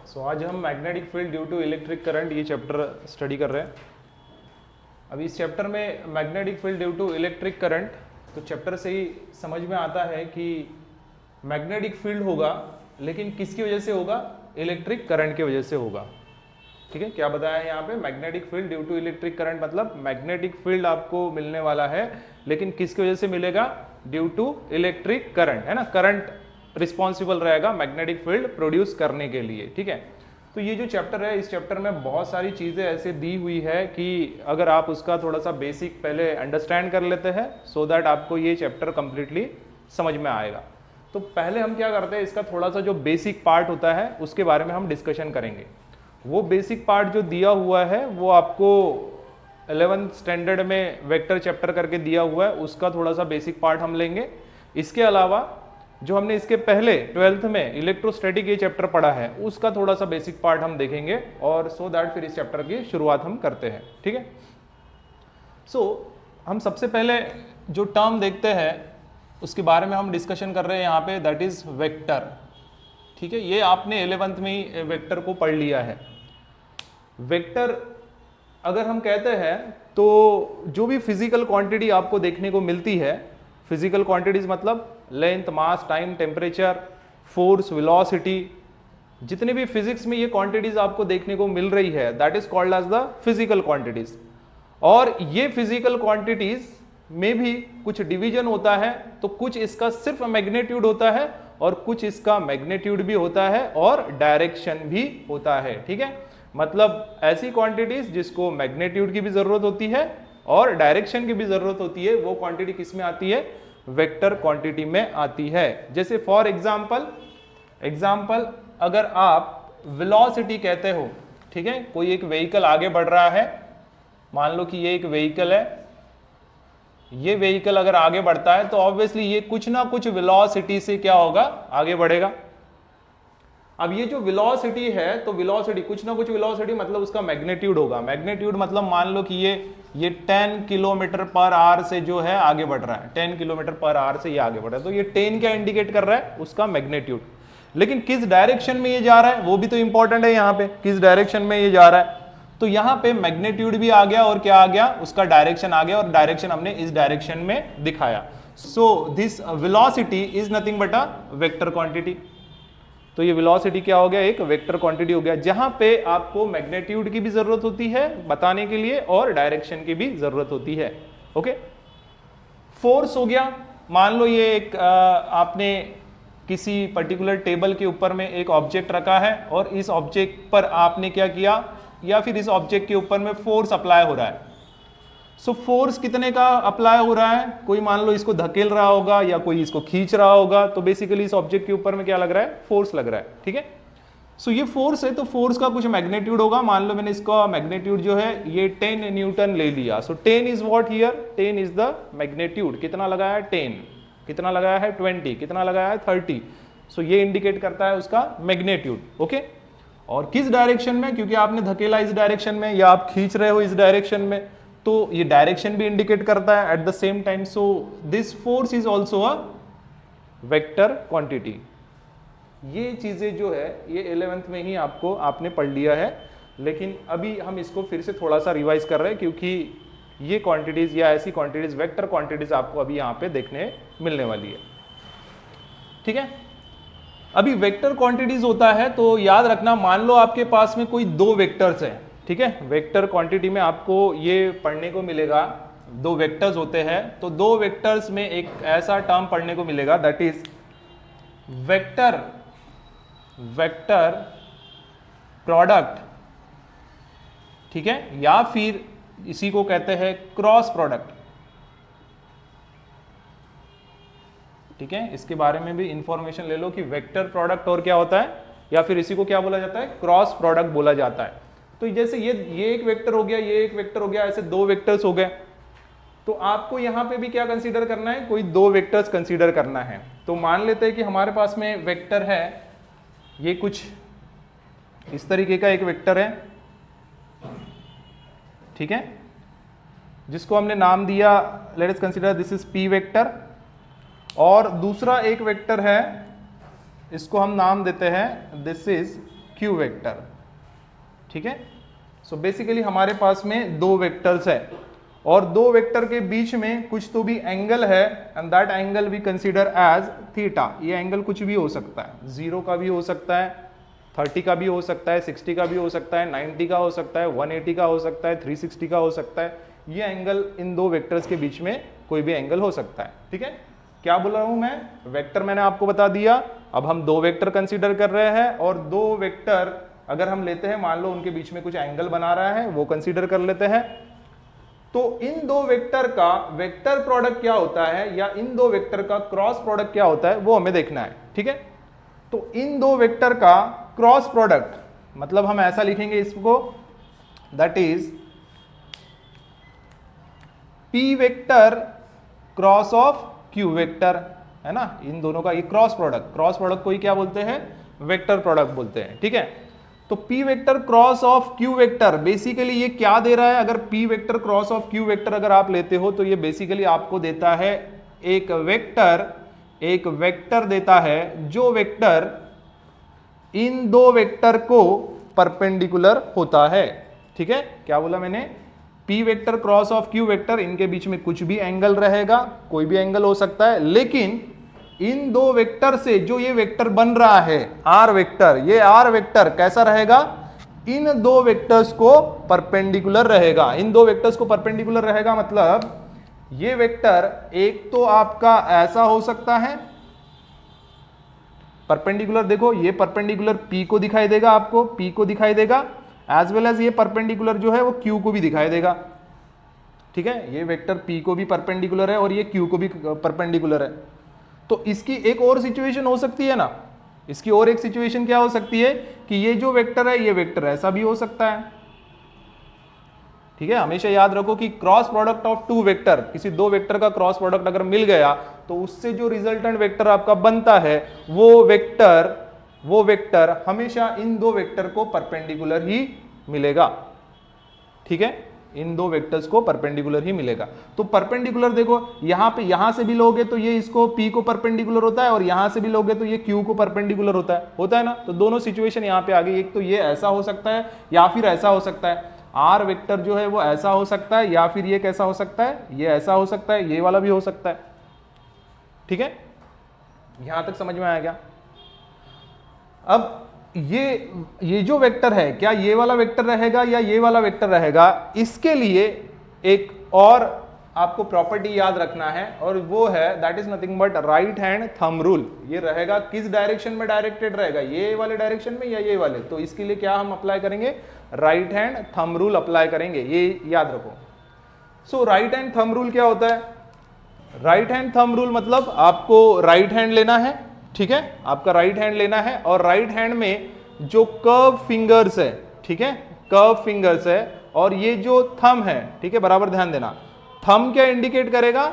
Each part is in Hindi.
आज हम magnetic field due to electric current ये चैप्टर स्टडी कर रहे हैं। अभी इस चैप्टर में magnetic field due to electric current, तो चैप्टर से ही समझ में आता है कि मैग्नेटिक फील्ड होगा, लेकिन किसकी वजह से होगा? इलेक्ट्रिक करंट की वजह से होगा। ठीक है, क्या बताया है यहाँ पे? Magnetic field due to electric current, मतलब मैग्नेटिक फील्ड आपको मिलने वाला है, लेकिन किसकी वजह से मिलेगा? ड्यू टू इलेक्ट्रिक करंट, है ना। करंट रिस्पॉन्सिबल रहेगा मैग्नेटिक फील्ड प्रोड्यूस करने के लिए। ठीक है, तो ये जो चैप्टर है, इस चैप्टर में बहुत सारी चीजें ऐसे दी हुई है कि अगर आप उसका थोड़ा सा बेसिक पहले अंडरस्टैंड कर लेते हैं, सो दैट आपको ये चैप्टर कंप्लीटली समझ में आएगा। तो पहले हम क्या करते हैं, इसका थोड़ा सा जो बेसिक पार्ट होता है उसके बारे में हम डिस्कशन करेंगे। वो बेसिक पार्ट जो दिया हुआ है वो आपको 11th स्टैंडर्ड में वेक्टर चैप्टर करके दिया हुआ है, उसका थोड़ा सा बेसिक पार्ट हम लेंगे। इसके अलावा जो हमने इसके पहले 12th में इलेक्ट्रोस्टैटिक ये चैप्टर पढ़ा है, उसका थोड़ा सा बेसिक पार्ट हम देखेंगे, और सो दैट फिर इस चैप्टर की शुरुआत हम करते हैं। ठीक है, हम सबसे पहले जो टर्म देखते हैं उसके बारे में हम डिस्कशन कर रहे हैं यहाँ पे, दैट इज वेक्टर। ठीक है, ये आपने 11th में ही वेक्टर को पढ़ लिया है। वेक्टर अगर हम कहते हैं तो जो भी फिजिकल क्वांटिटी आपको देखने को मिलती है, फिजिकल क्वांटिटीज मतलब लेंथ, मास, टाइम, टेम्परेचर, फोर्स, वेलोसिटी, जितने भी फिजिक्स में ये क्वांटिटीज आपको देखने को मिल रही है, that is called as the physical quantities. और ये फिजिकल क्वांटिटीज में भी कुछ डिवीजन होता है, तो कुछ इसका सिर्फ मैग्नीट्यूड होता है और कुछ इसका मैग्नीट्यूड भी होता है और डायरेक्शन भी होता है। ठीक है, मतलब ऐसी क्वांटिटीज जिसको मैग्नीट्यूड की भी जरूरत होती है और डायरेक्शन की भी जरूरत होती है, वो क्वांटिटी किस में आती है? वेक्टर क्वांटिटी में आती है। जैसे फॉर एग्जाम्पल अगर आप वेलोसिटी कहते हो, ठीक है, कोई एक व्हीकल आगे बढ़ रहा है, मान लो कि ये एक व्हीकल है, ये व्हीकल अगर आगे बढ़ता है तो ऑब्वियसली ये कुछ ना कुछ वेलोसिटी से क्या होगा? आगे बढ़ेगा। अब ये जो वेलोसिटी है, तो वेलोसिटी कुछ ना कुछ वेलोसिटी मतलब उसका मैग्नीट्यूड होगा। मैग्नीट्यूड मतलब मान लो कि ये 10 किलोमीटर पर आवर से जो है आगे बढ़ रहा है, 10 किलोमीटर पर आवर से ये आगे बढ़ रहा है, तो ये 10 क्या इंडिकेट कर रहा है? उसका मैग्नीट्यूड। लेकिन किस डायरेक्शन में ये जा रहा है वो भी तो इंपॉर्टेंट है। यहाँ पे किस डायरेक्शन में ये जा रहा है, तो यहाँ पे मैग्नीट्यूड भी आ गया और क्या आ गया? उसका डायरेक्शन आ गया, और डायरेक्शन हमने इस डायरेक्शन में दिखाया। So this velocity is nothing but a vector quantity. तो ये वेलोसिटी क्या हो गया? एक वेक्टर क्वांटिटी हो गया, जहां पे आपको मैग्नीट्यूड की भी जरूरत होती है बताने के लिए और डायरेक्शन की भी जरूरत होती है। ओके, फोर्स हो गया, मान लो ये एक आपने किसी पर्टिकुलर टेबल के ऊपर में एक ऑब्जेक्ट रखा है और इस ऑब्जेक्ट पर आपने क्या किया, या फिर इस ऑब्जेक्ट के ऊपर में फोर्स अप्लाई हो रहा है। सो फोर्स कितने का अप्लाई हो रहा है? कोई मान लो इसको धकेल रहा होगा या कोई इसको खींच रहा होगा, तो बेसिकली इस ऑब्जेक्ट के ऊपर में क्या लग रहा है? फोर्स लग रहा है। ठीक है, सो ये फोर्स है, तो फोर्स का कुछ मैग्नीट्यूड होगा। मान लो मैंने इसका मैग्नीट्यूड जो है ये 10 न्यूटन ले लिया। सो 10 is what here? 10 is the magnitude. कितना लगाया है? 10। कितना लगाया है? 20। कितना लगाया है? 30। सो ये इंडिकेट करता है उसका मैग्नीट्यूड। ओके, और किस डायरेक्शन में? क्योंकि आपने धकेला इस डायरेक्शन में या आप खींच रहे हो इस डायरेक्शन में, तो ये डायरेक्शन भी इंडिकेट करता है at the same time. So this force is also a vector quantity. ये चीजें जो है ये 11th में ही आपने पढ़ लिया है, लेकिन अभी हम इसको फिर से थोड़ा सा रिवाइज कर रहे हैं, क्योंकि ये क्वांटिटीज या ऐसी क्वांटिटीज, वेक्टर क्वांटिटीज आपको अभी यहाँ पे देखने मिलने वाली है। ठीक है, अभी वेक्टर क्वांटिटीज होता है तो याद रखना, मान लो आपके पास में कोई दो वेक्टर्स हैं। ठीक है, वेक्टर क्वांटिटी में आपको ये पढ़ने को मिलेगा, दो वेक्टर्स होते हैं, तो दो वेक्टर्स में एक ऐसा टर्म पढ़ने को मिलेगा, दैट इज वेक्टर प्रोडक्ट। ठीक है, या फिर इसी को कहते हैं क्रॉस प्रोडक्ट। ठीक है, इसके बारे में भी इंफॉर्मेशन ले लो कि वेक्टर प्रोडक्ट और क्या होता है, या फिर इसी को क्या बोला जाता है? क्रॉस प्रोडक्ट बोला जाता है। तो जैसे ये एक वेक्टर हो गया, ये एक वेक्टर हो गया, ऐसे दो वेक्टर्स हो गए, तो आपको यहां पे भी क्या कंसीडर करना है? कोई दो वेक्टर्स कंसीडर करना है। तो मान लेते हैं कि हमारे पास में वेक्टर है, ये कुछ इस तरीके का एक वेक्टर है। ठीक है, जिसको हमने नाम दिया, let us consider this is P vector, और दूसरा एक वेक्टर है, इसको हम नाम देते हैं दिस इज क्यू वेक्टर। ठीक है, सो बेसिकली हमारे पास में दो वेक्टर्स है और दो वेक्टर के बीच में कुछ तो भी एंगल है and that angle we consider as theta. ये एंगल कुछ भी हो सकता है, 0 का भी हो सकता है, 30 का भी हो सकता है, 60 का भी हो सकता है, 90 का हो सकता है, 180 का हो सकता है, 360 का हो सकता है। ये एंगल इन दो वेक्टर्स के बीच में कोई भी एंगल हो सकता है। ठीक है, क्या बोल रहा हूं मैं, वेक्टर मैंने आपको बता दिया। अब हम दो वेक्टर कंसीडर कर रहे हैं और दो वेक्टर अगर हम लेते हैं, मान लो उनके बीच में कुछ एंगल बना रहा है, वो कंसीडर कर लेते हैं। तो इन दो वेक्टर का वेक्टर प्रोडक्ट क्या होता है या इन दो वेक्टर का क्रॉस प्रोडक्ट क्या होता है वो हमें देखना है। ठीक है, तो इन दो वेक्टर का क्रॉस प्रोडक्ट मतलब हम ऐसा लिखेंगे इसको, that is P vector cross of Q vector, है ना। इन दोनों का ये क्रॉस प्रोडक्ट को ही क्या बोलते हैं, वेक्टर प्रोडक्ट बोलते हैं। ठीक है, तो P vector cross of Q vector basically ये क्या दे रहा है, अगर P vector cross of Q vector अगर आप लेते हो तो ये बेसिकली आपको देता है एक वेक्टर देता है जो वेक्टर इन दो वेक्टर को परपेंडिकुलर होता है। ठीक है, क्या बोला मैंने, P vector cross of Q vector, इनके बीच में कुछ भी एंगल रहेगा, कोई भी एंगल हो सकता है, लेकिन इन दो वेक्टर से जो ये वेक्टर बन रहा है R वेक्टर, ये R वेक्टर कैसा रहेगा, इन दो वेक्टर्स को परपेंडिकुलर रहेगा। इन दो वेक्टर्स को परपेंडिकुलर रहेगा मतलब ये वेक्टर एक तो आपका ऐसा हो सकता है परपेंडिकुलर, देखो ये परपेंडिकुलर P को दिखाई देगा, आपको P को दिखाई देगा, एज वेल एज ये परपेंडिकुलर जो है वो Q को भी दिखाई देगा। ठीक है, ये वेक्टर P को भी परपेंडिकुलर है और ये Q को भी परपेंडिकुलर है। तो इसकी एक और सिचुएशन हो सकती है ना, इसकी और एक सिचुएशन क्या हो सकती है कि ये जो वेक्टर है ये वेक्टर ऐसा भी हो सकता है। ठीक है, हमेशा याद रखो कि cross product of two vector, किसी दो वेक्टर का क्रॉस प्रोडक्ट अगर मिल गया तो उससे जो रिजल्टेंट वेक्टर आपका बनता है वो वेक्टर हमेशा इन दो वेक्टर को परपेंडिकुलर ही मिलेगा। ठीक है, इन दो वेक्टर्स को परपेंडिकुलर ही मिलेगा। तो परपेंडिकुलर देखो यहां से भी लोगे तो ये इसको P को परपेंडिकुलर होता है और यहां से भी लोगे तो ये Q को परपेंडिकुलर होता है ना। तो दोनों सिचुएशन यहां पे आ गई, एक तो ये ऐसा हो सकता है या फिर ऐसा हो सकता है। R वेक्टर जो है वो ऐसा हो सकता है या फिर ये कैसा हो सकता है, ये ऐसा हो सकता है, ये वाला भी हो सकता है। ठीक है, यहां तक समझ में आया क्या। अब ये जो वेक्टर है क्या ये वाला वेक्टर रहेगा या ये वाला वेक्टर रहेगा, इसके लिए एक और आपको प्रॉपर्टी याद रखना है और वो है that is nothing but right hand thumb rule. ये रहेगा किस डायरेक्शन में डायरेक्टेड रहेगा, ये वाले डायरेक्शन में या ये वाले, तो इसके लिए क्या हम अप्लाई करेंगे, right hand thumb rule apply करेंगे, ये याद रखो। सो राइट हैंड थंब रूल क्या होता है, राइट हैंड थंब रूल मतलब आपको राइट हैंड लेना है। ठीक है, आपका राइट हैंड लेना है और राइट हैंड में जो कर्व फिंगर्स है, ठीक है, कर्व फिंगर्स है और ये जो थंब है, ठीक है, बराबर ध्यान देना, थंब क्या इंडिकेट करेगा,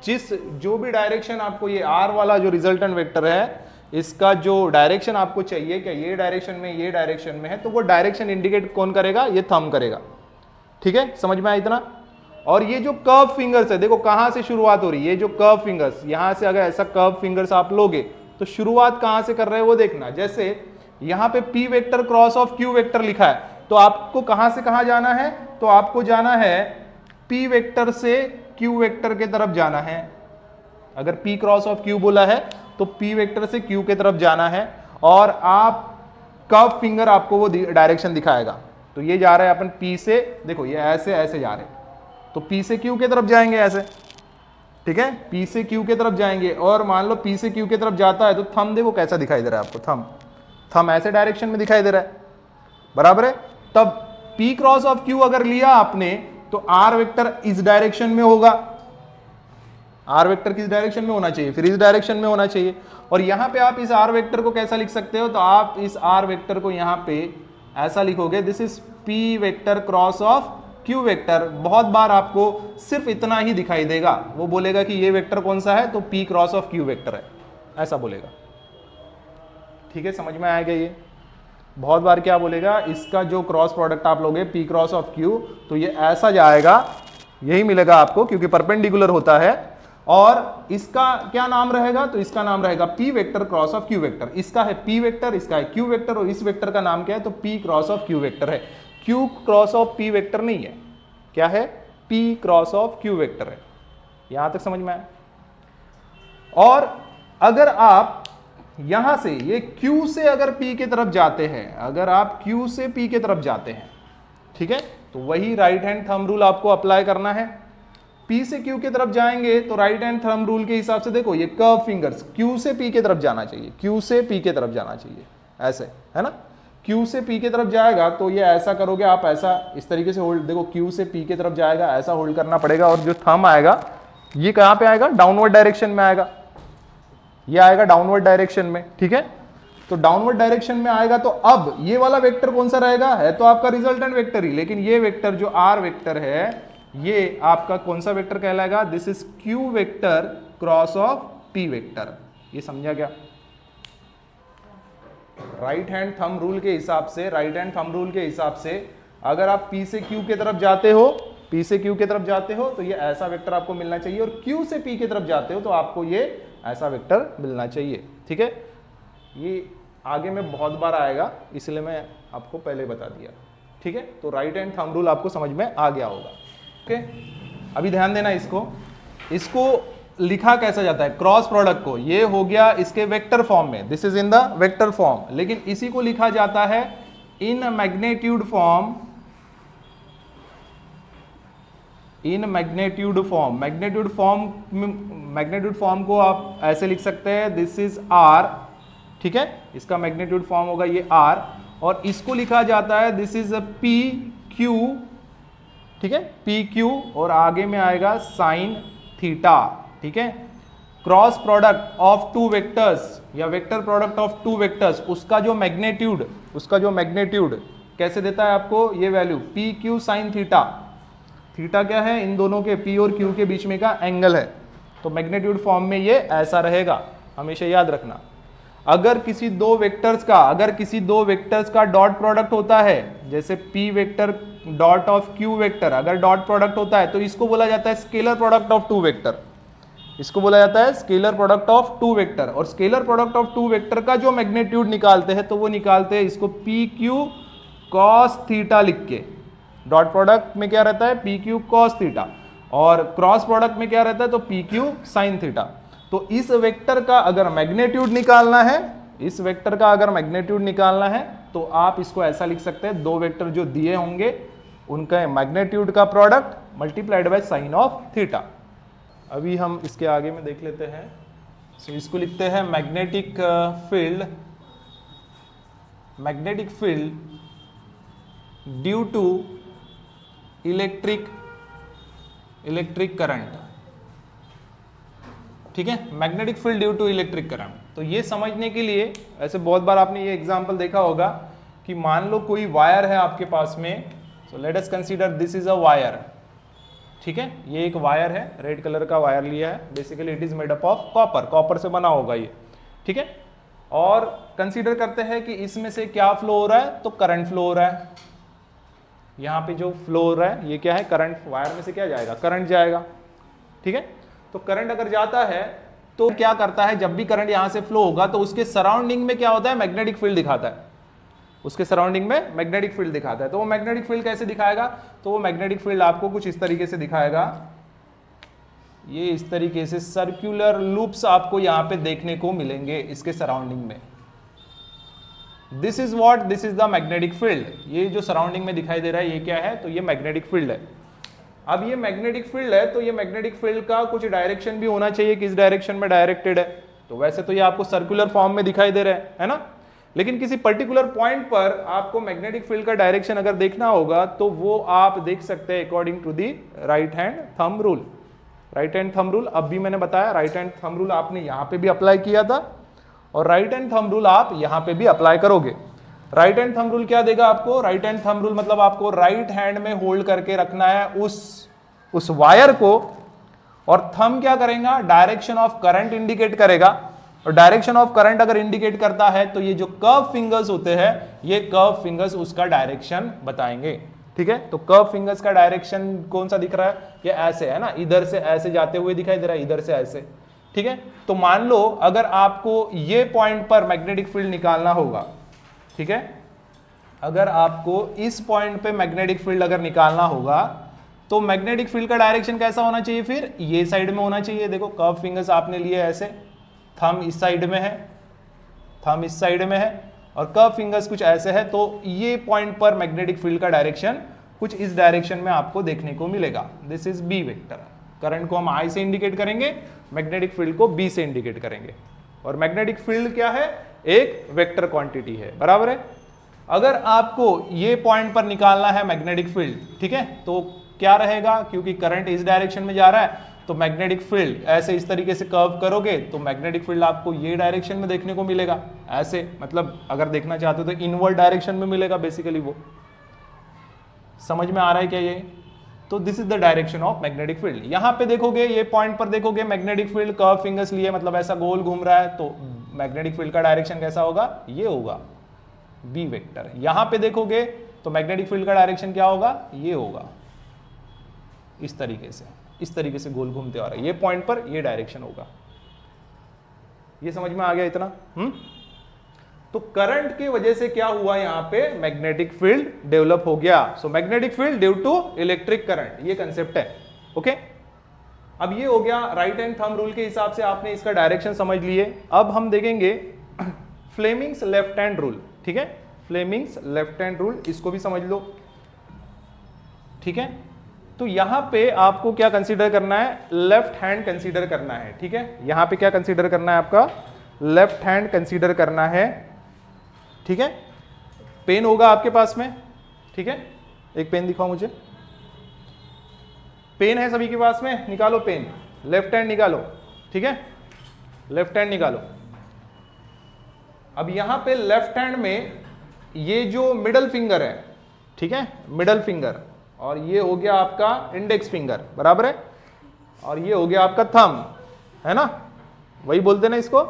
जो भी डायरेक्शन आपको ये R वाला जो रिजल्टेंट वेक्टर है इसका जो डायरेक्शन आपको चाहिए, क्या ये डायरेक्शन में ये डायरेक्शन में है, तो वो डायरेक्शन इंडिकेट कौन करेगा, ये थंब करेगा। ठीक है, समझ में आया इतना। और ये जो कर्व फिंगर्स है देखो कहां से शुरुआत हो रही है, ये जो कर्व फिंगर्स, यहां से अगर ऐसा कर्व फिंगर्स आप लोगे तो शुरुआत कहां से कर रहे हैं वो देखना। जैसे यहां पे P vector cross of Q vector लिखा है तो आपको कहां से कहां जाना है, तो आपको जाना है P वेक्टर से Q वेक्टर के तरफ जाना है। अगर P क्रॉस ऑफ Q बोला है तो P वेक्टर से Q के तरफ जाना है और आप कर्व फिंगर आपको वो डायरेक्शन दिखाएगा। तो ये जा रहा है अपन P से, देखो ये ऐसे ऐसे जा रहे हैं तो P से Q के तरफ जाएंगे ऐसे। ठीक है, P से Q के तरफ जाएंगे और मान लो P से Q के तरफ जाता है तो थंब देखो कैसा दिखाई दे रहा है आपको, थंब ऐसे डायरेक्शन में दिखाई दे रहा है, बराबर है। तब P क्रॉस ऑफ Q अगर लिया आपने तो R वेक्टर इस डायरेक्शन में होगा, R वेक्टर किस डायरेक्शन में होना चाहिए, फिर इस डायरेक्शन में होना चाहिए। और यहां पे आप इस R वेक्टर को कैसा लिख सकते हो, तो आप इस R वेक्टर को यहां पे ऐसा लिखोगे, this is P vector cross of Q vector. बहुत बार आपको सिर्फ इतना ही दिखाई देगा, वो बोलेगा कि ये वेक्टर कौन सा है, तो P cross of Q vector है, ऐसा बोलेगा। ठीक है, समझ में आएगा। ये बहुत बार क्या बोलेगा, इसका जो क्रॉस प्रोडक्ट आप लोगे P क्रॉस ऑफ Q, तो ये ऐसा जाएगा, यही मिलेगा आपको क्योंकि परपेंडिकुलर होता है। और इसका क्या नाम रहेगा, तो इसका नाम रहेगा p vector cross of q vector. इसका है p वेक्टर, इसका है q वेक्टर, और इस वेक्टर का नाम क्या है, तो p cross of q vector है। q cross of p vector नहीं है, क्या है, p cross of q vector है। यहां तक समझ में आया। और अगर आप यहां से ये q से अगर p की तरफ जाते हैं, अगर आप q से p की तरफ जाते हैं, ठीक है, तो वही राइट हैंड थंब रूल आपको अप्लाई करना है। P से Q की तरफ जाएंगे तो राइट हैंड थंब रूल के हिसाब से देखो ये कर्व फिंगर्स Q से P की तरफ जाना चाहिए, Q से P की तरफ जाना चाहिए, ऐसे है ना। Q से P की तरफ जाएगा तो ये ऐसा करोगे आप, ऐसा इस तरीके से होल्ड, देखो Q से P की तरफ जाएगा, ऐसा होल्ड करना पड़ेगा, और जो थंब आएगा ये कहां पे आएगा, डाउनवर्ड डायरेक्शन में आएगा, ये आएगा डाउनवर्ड डायरेक्शन में, ठीक है। तो डाउनवर्ड डायरेक्शन में आएगा तो अब ये वाला वेक्टर कौन सा रहेगा, है तो आपका रिजल्टेंट वेक्टर ही, लेकिन ये वेक्टर जो R वेक्टर है ये आपका कौन सा वेक्टर कहलाएगा, this is Q vector cross of P vector. ये समझा क्या। राइट हैंड थंब रूल के हिसाब से, राइट हैंड थंब रूल के हिसाब से अगर आप P से Q की तरफ जाते हो, P से Q की तरफ जाते हो तो ये ऐसा वेक्टर आपको मिलना चाहिए, और Q से P की तरफ जाते हो तो आपको ये ऐसा वेक्टर मिलना चाहिए, ठीक है। ये आगे में बहुत बार आएगा इसलिए मैं आपको पहले बता दिया, ठीक है। तो राइट हैंड थंब रूल आपको समझ में आ गया होगा, ओके। अभी ध्यान देना, इसको लिखा कैसा जाता है, क्रॉस प्रोडक्ट को, ये हो गया इसके वेक्टर फॉर्म में, this is in the vector form, लेकिन इसी को लिखा जाता है in magnitude form, in magnitude form. Magnitude form को आप ऐसे लिख सकते हैं, दिस इज R, ठीक है, इसका मैग्नीट्यूड फॉर्म होगा ये R, और इसको लिखा जाता है दिस इज PQ, ठीक है, PQ, और आगे में आएगा साइन थीटा, ठीक है। Cross product of two vectors या vector product of two vectors, उसका जो मैग्नीट्यूड कैसे देता है आपको, ये value PQ sine theta. Theta क्या है, इन दोनों के P और Q के बीच में का एंगल है, तो मैग्नीट्यूड फॉर्म में ये ऐसा रहेगा, हमेशा याद रखना। अगर किसी दो वेक्टर्स का डॉट प्रोडक्ट होता है, जैसे P vector dot of Q vector अगर डॉट प्रोडक्ट होता है तो इसको बोला जाता है scalar product of two vector, इसको बोला जाता है scalar product of two vector. और scalar product of two vector का जो मैग्नीट्यूड निकालते हैं तो वो निकालते हैं इसको PQ cos थीटा लिख के। डॉट प्रोडक्ट में क्या रहता है, PQ cos थीटा, और क्रॉस प्रोडक्ट में क्या रहता है, तो PQ sin थीटा। तो इस वेक्टर का अगर मैग्नीट्यूड निकालना है, तो आप इसको ऐसा लिख सकते हैं, दो वेक्टर जो दिए होंगे उनका मैग्नीट्यूड का product multiplied by sine of theta. अभी हम इसके आगे में देख लेते हैं। सो इसको लिखते हैं magnetic field due to electric current, ठीक है, magnetic field due to electric current. तो ये समझने के लिए, ऐसे बहुत बार आपने ये एग्जांपल देखा होगा कि मान लो कोई वायर है आपके पास में, so let us consider this is a wire, ठीक है, ये एक वायर है, रेड कलर का वायर लिया है, basically it is made up of copper से बना होगा ये, ठीक है। और कंसीडर करते हैं कि इसमें से क्या फ्लो हो रहा है, तो करंट फ्लो हो रहा है। यहाँ पे जो फ्लो हो रहा है ये क्या है, करंट, वायर में से क्या जाएगा, करंट जाएगा, ठीक है। तो करंट अगर जाता है तो क्या करता है, जब भी करंट यहां से फ्लो होगा तो उसके सराउंडिंग में क्या होता है, मैग्नेटिक फील्ड दिखाता है, उसके सराउंडिंग में मैग्नेटिक फील्ड दिखाता है। तो वो मैग्नेटिक फील्ड कैसे दिखाएगा, तो वो मैग्नेटिक फील्ड आपको कुछ इस तरीके से दिखाएगा, ये इस तरीके से सर्कुलर लूप्स आपको यहां पे देखने को मिलेंगे इसके सराउंडिंग में। This is what, this is the magnetic field. ये जो सराउंडिंग में दिखाई दे रहा है ये क्या है, तो ये मैग्नेटिक फील्ड है। अब ये मैग्नेटिक फील्ड है तो ये मैग्नेटिक फील्ड का कुछ डायरेक्शन भी होना चाहिए, किस डायरेक्शन में डायरेक्टेड है। तो वैसे तो ये आपको सर्कुलर फॉर्म में दिखाई दे रहा है ना, लेकिन किसी पर्टिकुलर पॉइंट पर आपको मैग्नेटिक फील्ड का डायरेक्शन अगर देखना होगा तो वो आप देख सकते हैं according to the right hand thumb rule. Right hand thumb rule अब भी मैंने बताया, राइट हैंड थंब रूल आपने यहां पे भी अप्लाई किया था और राइट हैंड थंब रूल आप यहां पे भी अप्लाई करोगे। राइट हैंड थंब रूल क्या देगा आपको, राइट हैंड थंब रूल मतलब आपको राइट हैंड में होल्ड करके रखना है उस वायर को, और थंब क्या करेगा, डायरेक्शन ऑफ करंट इंडिकेट करेगा। और डायरेक्शन ऑफ करंट अगर इंडिकेट करता है तो ये जो कर्व फिंगर्स होते हैं, ये कर्व फिंगर्स उसका डायरेक्शन बताएंगे, ठीक ठीक है। तो कर्व फिंगर्स का डायरेक्शन कौन सा दिख रहा है, ये ऐसे है ना, इधर से ऐसे जाते हुए दिखाई दे रहा है, इधर से ऐसे, ठीक है। तो मान लो अगर आपको ये पॉइंट पर मैग्नेटिक फील्ड निकालना होगा, ठीक है, अगर आपको इस पॉइंट पे मैग्नेटिक फील्ड अगर निकालना होगा तो मैग्नेटिक फील्ड का डायरेक्शन कैसा होना चाहिए, फिर ये साइड में होना चाहिए। देखो कर्व फिंगर्स आपने लिए ऐसे, थंब इस साइड में है, थंब इस साइड में है और कर्व फिंगर्स कुछ ऐसे है, तो ये पॉइंट पर मैग्नेटिक फील्ड का डायरेक्शन कुछ इस डायरेक्शन में आपको देखने को मिलेगा। This is B vector. Current को हम आई से इंडिकेट करेंगे, मैग्नेटिक फील्ड को बी से इंडिकेट करेंगे। और मैग्नेटिक फील्ड क्या है, एक वेक्टर क्वांटिटी है, बराबर है। अगर आपको ये पॉइंट पर निकालना है मैग्नेटिक फील्ड, ठीक है, तो क्या रहेगा, क्योंकि करंट इस डायरेक्शन में जा रहा है तो मैग्नेटिक फील्ड ऐसे इस तरीके से कर्व करोगे तो मैग्नेटिक फील्ड आपको ये डायरेक्शन में देखने को मिलेगा, ऐसे, मतलब अगर देखना चाहते हो तो इनवर्ड डायरेक्शन में मिलेगा बेसिकली। वो समझ में आ रहा है क्या ये? तो this is the direction of magnetic field. यहां पे देखोगे, ये पॉइंट पर देखोगे मैग्नेटिक फील्ड कर्व फिंगर्स लिए, मतलब ऐसा गोल घूम रहा है, तो मैग्नेटिक फील्ड का डायरेक्शन कैसा होगा, ये होगा बी वेक्टर। यहां पे देखोगे तो मैग्नेटिक फील्ड का डायरेक्शन क्या होगा, ये होगा, इस तरीके से गोल घूमते आ रहा है, ये पॉइंट पर ये डायरेक्शन होगा। ये समझ में आ गया इतना? तो करंट की वजह से क्या हुआ, यहां पे मैग्नेटिक फील्ड डेवलप हो गया। So magnetic field due to electric current, ये कंसेप्ट है। ओके, अब ये हो गया राइट हैंड थंब रूल के हिसाब से आपने इसका डायरेक्शन समझ लिए। अब हम देखेंगे फ्लेमिंग्स लेफ्ट हैंड रूल, ठीक है, फ्लेमिंग्स लेफ्ट हैंड रूल, इसको भी समझ लो, ठीक है। तो यहां पे आपको क्या कंसीडर करना है, लेफ्ट हैंड कंसीडर करना है, ठीक है। यहां पे क्या कंसीडर करना है, आपका लेफ्ट हैंड कंसीडर करना है, ठीक है। पेन होगा आपके पास में, ठीक है, एक पेन दिखाओ मुझे, पेन है सभी के पास में, निकालो पेन, लेफ्ट हैंड निकालो, ठीक है, लेफ्ट हैंड निकालो। अब यहां पे लेफ्ट हैंड में ये जो मिडल फिंगर है, ठीक है, मिडल फिंगर, और ये हो गया आपका इंडेक्स फिंगर, बराबर है, और ये हो गया आपका थंब, है ना, वही बोलते ना इसको।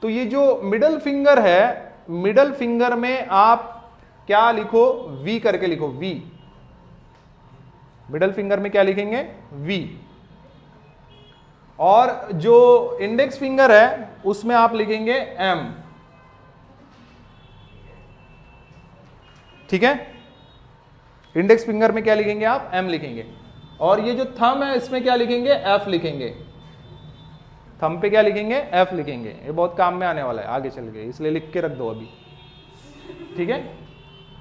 तो ये जो मिडल फिंगर है, मिडल फिंगर में आप क्या लिखो, वी करके लिखो, वी, मिडल फिंगर में क्या लिखेंगे, वी। और जो इंडेक्स फिंगर है उसमें आप लिखेंगे एम, ठीक है। इंडेक्स फिंगर में क्या लिखेंगे आप, एम लिखेंगे। और ये जो थंब है इसमें क्या लिखेंगे, एफ लिखेंगे, थंब पे क्या लिखेंगे, एफ लिखेंगे। ये बहुत काम में आने वाला है आगे चल के, इसलिए लिख के रख दो अभी, ठीक है।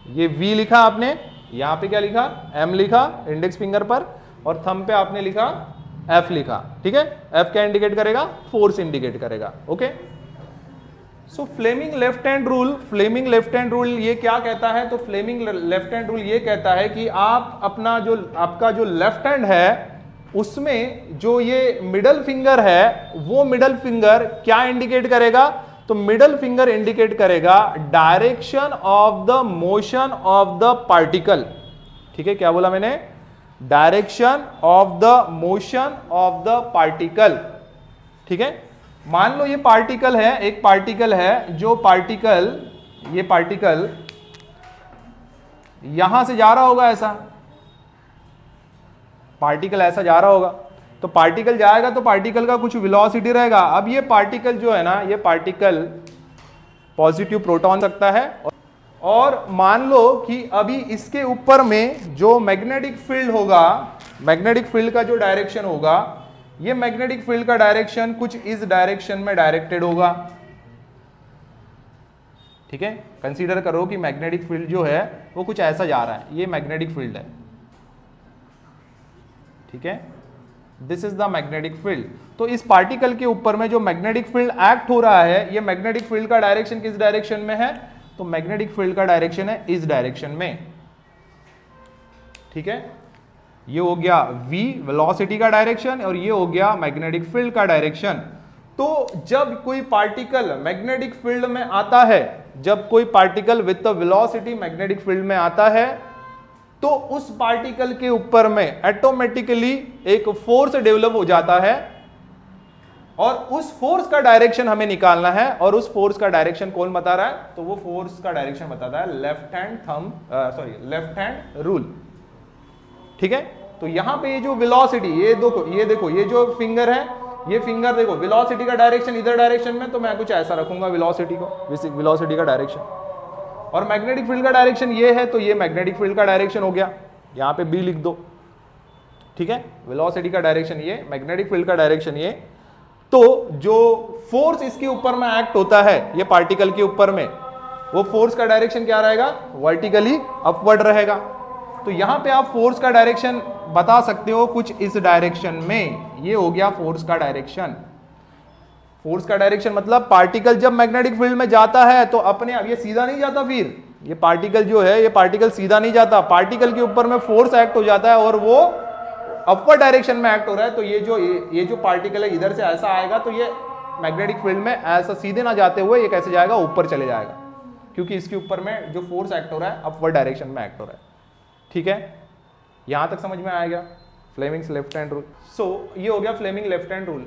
ये वी लिखा आपने, यहां पे क्या लिखा, एम लिखा इंडेक्स फिंगर पर, और थंब पे आपने लिखा एफ लिखा, ठीक है। एफ क्या इंडिकेट करेगा, फोर्स इंडिकेट करेगा। Okay, so Fleming left hand rule, Fleming left hand rule ये क्या कहता है, तो फ्लेमिंग लेफ्ट हैंड रूल ये कहता है कि आप अपना जो आपका जो लेफ्ट हैंड है उसमें जो ये मिडल फिंगर है, वो मिडल फिंगर क्या इंडिकेट करेगा, तो मिडल फिंगर इंडिकेट करेगा direction of the motion of the particle, ठीक है। क्या बोला मैंने, direction of the motion of the particle, ठीक है। मान लो ये पार्टिकल है, एक पार्टिकल है, जो पार्टिकल, ये पार्टिकल यहां से जा रहा होगा, ऐसा पार्टिकल ऐसा जा रहा होगा, तो पार्टिकल जाएगा तो पार्टिकल का कुछ वेलोसिटी रहेगा। अब ये पार्टिकल जो है ना, ये पार्टिकल पॉजिटिव प्रोटॉन सकता है, और मान लो कि अभी इसके ऊपर में जो मैग्नेटिक फील्ड होगा, मैग्नेटिक फील्ड का जो डायरेक्शन होगा, ये मैग्नेटिक फील्ड का डायरेक्शन कुछ इस डायरेक्शन में डायरेक्टेड होगा, ठीक है। कंसीडर करो कि मैग्नेटिक फील्ड जो है वो कुछ ऐसा जा रहा है, ये मैग्नेटिक फील्ड है, ठीक है, this is the magnetic field. तो इस पार्टिकल के ऊपर में जो मैग्नेटिक फील्ड एक्ट हो रहा है, ये मैग्नेटिक फील्ड का डायरेक्शन किस डायरेक्शन में है, तो मैग्नेटिक फील्ड का डायरेक्शन है इस डायरेक्शन में, ठीक है। ये हो गया v वेलोसिटी का डायरेक्शन, और ये हो गया मैग्नेटिक फील्ड का डायरेक्शन। तो जब कोई पार्टिकल मैग्नेटिक फील्ड में आता है, जब कोई particle with the velocity magnetic field में आता है, तो उस पार्टिकल के ऊपर में ऑटोमेटिकली एक फोर्स डेवलप हो जाता है, और उस फोर्स का डायरेक्शन हमें निकालना है, और उस फोर्स का डायरेक्शन कौन बता रहा है? तो वो फोर्स का डायरेक्शन बताता है लेफ्ट हैंड रूल। ठीक है, तो यहां पे ये जो वेलोसिटी, ये देखो ये जो फिंगर है, ये फिंगर देखो, वेलोसिटी का डायरेक्शन इधर डायरेक्शन में, तो मैं कुछ ऐसा रखूंगा वेलोसिटी को, वेलोसिटी का डायरेक्शन, और मैग्नेटिक फील्ड का डायरेक्शन ये है, तो ये मैग्नेटिक फील्ड का डायरेक्शन हो गया, यहां पे बी लिख दो। ठीक है, वेलोसिटी का डायरेक्शन ये, मैग्नेटिक फील्ड का डायरेक्शन ये। तो जो फोर्स इसके ऊपर में एक्ट होता है, ये पार्टिकल के ऊपर में, वो फोर्स का डायरेक्शन क्या रहेगा? वर्टिकली अपवर्ड रहेगा। तो यहां पे आप फोर्स का डायरेक्शन बता सकते हो कुछ इस डायरेक्शन में, ये हो गया फोर्स का डायरेक्शन। फोर्स का डायरेक्शन मतलब पार्टिकल जब मैग्नेटिक फील्ड में जाता है तो अपने आप ये सीधा नहीं जाता, फिर ये पार्टिकल जो है, ये पार्टिकल सीधा नहीं जाता, पार्टिकल के ऊपर में फोर्स एक्ट हो जाता है और वो अपवर्ड डायरेक्शन में एक्ट हो रहा है। तो ये जो पार्टिकल है इधर से ऐसा आएगा, तो ये मैग्नेटिक फील्ड में ऐसा सीधे ना जाते हुए ये कैसे जाएगा? ऊपर चले जाएगा, क्योंकि इसके ऊपर में जो फोर्स एक्ट हो रहा है अपवर्ड डायरेक्शन में एक्ट हो रहा है। ठीक है, यहां तक समझ में आ गया फ्लेमिंग्स लेफ्ट हैंड रूल। सो ये हो गया फ्लेमिंग लेफ्ट हैंड रूल।